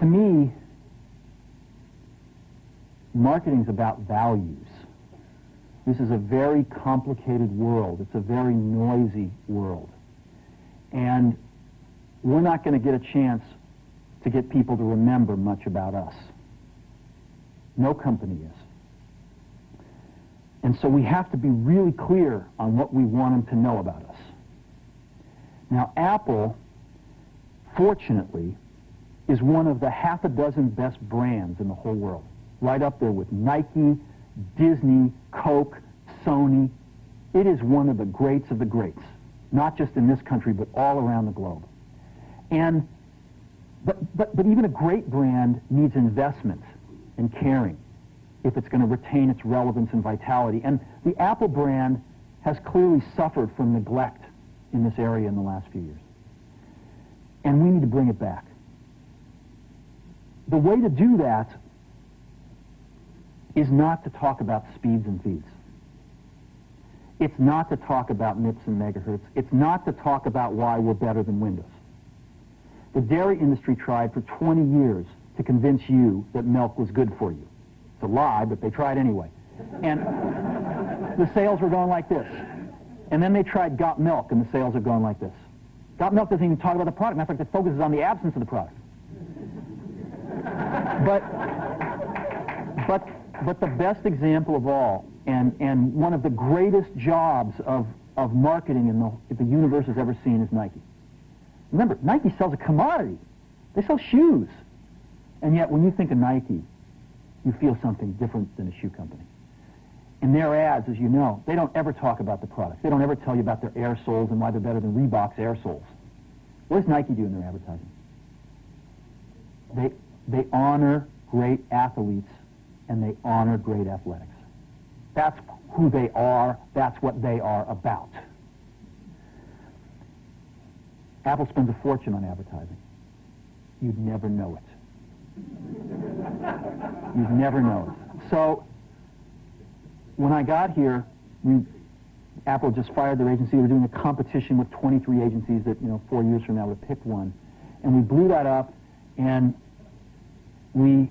To me, marketing's about values. This is a very complicated world. It's a very noisy world. And we're not going to get a chance to get people to remember much about us. No company is. And so we have to be really clear on what we want them to know about us. Now, Apple, fortunately, is one of the half a dozen best brands in the whole world. Right up there with Nike, Disney, Coke, Sony. It is one of the greats of the greats, not just in this country, but all around the globe. And but even a great brand needs investment and caring if it's going to retain its relevance and vitality. And the Apple brand has clearly suffered from neglect in this area in the last few years. And we need to bring it back. The way to do that is not to talk about speeds and feeds. It's not to talk about MIPS and megahertz. It's not to talk about why we're better than Windows. The dairy industry tried for 20 years to convince you that milk was good for you. It's a lie, but they tried anyway. And the sales were going like this. And then they tried Got Milk, and the sales are going like this. Got Milk doesn't even talk about the product. Matter of fact, it focuses on the absence of the product. But the best example of all, and one of the greatest jobs of marketing the universe has ever seen is Nike. Remember, Nike sells a commodity. They sell shoes. And yet, when you think of Nike, you feel something different than a shoe company. In their ads, as you know, they don't ever talk about the products. They don't ever tell you about their air soles and why they're better than Reebok's air soles. What does Nike do in their advertising? They honor great athletes and they honor great athletics. That's who they are. That's what they are about. Apple spends a fortune on advertising. You'd never know it. You'd never know it. So, when I got here, Apple just fired their agency. They were doing a competition with 23 agencies that, 4 years from now would have picked one. And we blew that up, and we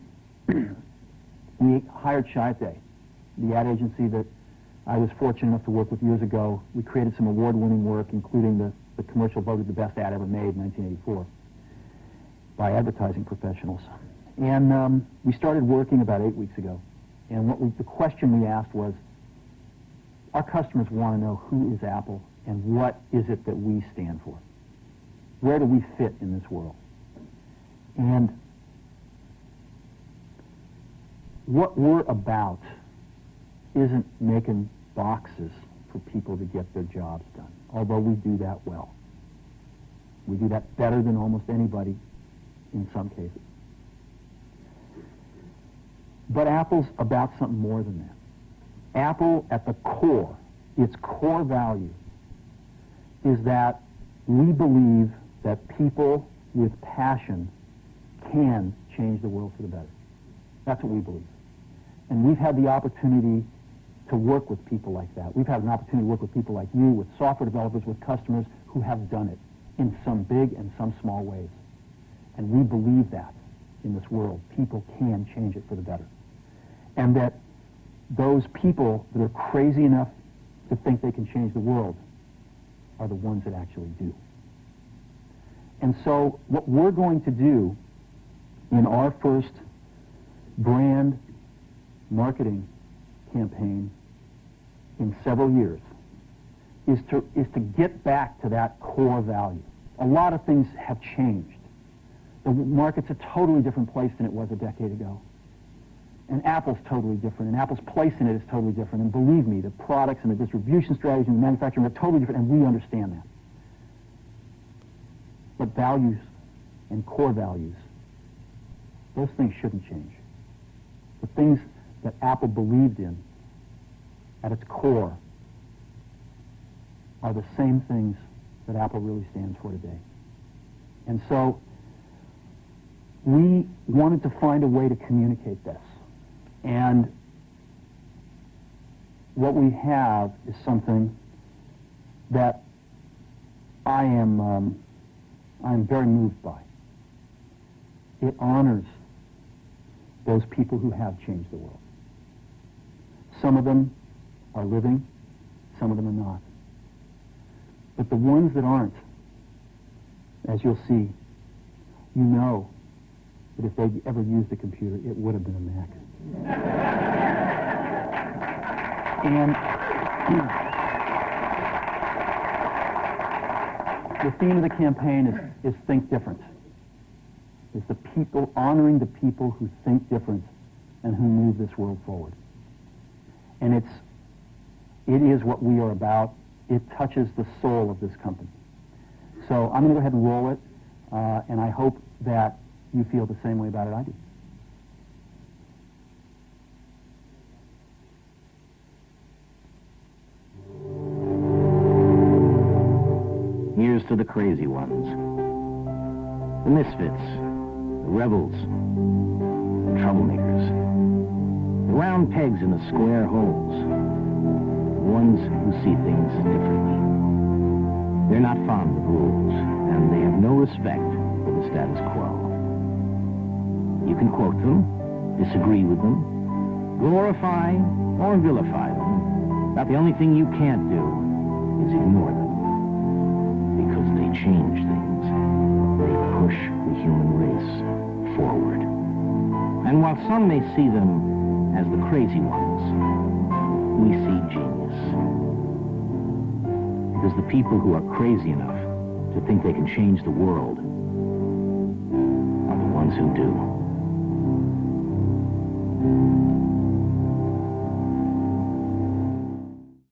hired Chiat/Day, the ad agency that I was fortunate enough to work with years ago. We created some award-winning work, including the commercial voted the best ad ever made in 1984 by advertising professionals. And we started working about 8 weeks ago. And the question we asked was, our customers want to know who is Apple and what is it that we stand for? Where do we fit in this world? And what we're about isn't making boxes for people to get their jobs done, although we do that well. We do that better than almost anybody in some cases. But Apple's about something more than that. Apple, at the core, its core value, is that we believe that people with passion can change the world for the better. That's what we believe. And we've had the opportunity to work with people like that. We've had an opportunity to work with people like you, with software developers, with customers who have done it in some big and some small ways. And we believe that in this world, people can change it for the better. And that those people that are crazy enough to think they can change the world are the ones that actually do. And so what we're going to do in our first brand marketing campaign in several years is to get back to that core value. A lot of things have changed. The market's a totally different place than it was a decade ago. And Apple's totally different, and Apple's place in it is totally different. And believe me, the products and the distribution strategies and the manufacturing are totally different, and we understand that. But values and core values, those things shouldn't change. The things that Apple believed in at its core are the same things that Apple really stands for today. And so we wanted to find a way to communicate this. And what we have is something that I'm very moved by. It honors those people who have changed the world. Some of them are living, some of them are not. But the ones that aren't, as you'll see, you know that if they'd ever used a computer, it would have been a Mac. And the theme of the campaign is Think Different. It's the people, honoring the people who think different and who move this world forward. And it is what we are about. It touches the soul of this company. So I'm going to go ahead and roll it, and I hope that you feel the same way about it I do. Here's to the crazy ones, the misfits, the rebels, the troublemakers, the round pegs in the square holes, the ones who see things differently. They're not fond of rules, and they have no respect for the status quo. You can quote them, disagree with them, glorify or vilify them, but the only thing you can't do is ignore them. Because they change things. They push the human race forward. And while some may see them as the crazy ones, we see genius. Because the people who are crazy enough to think they can change the world are the ones who do.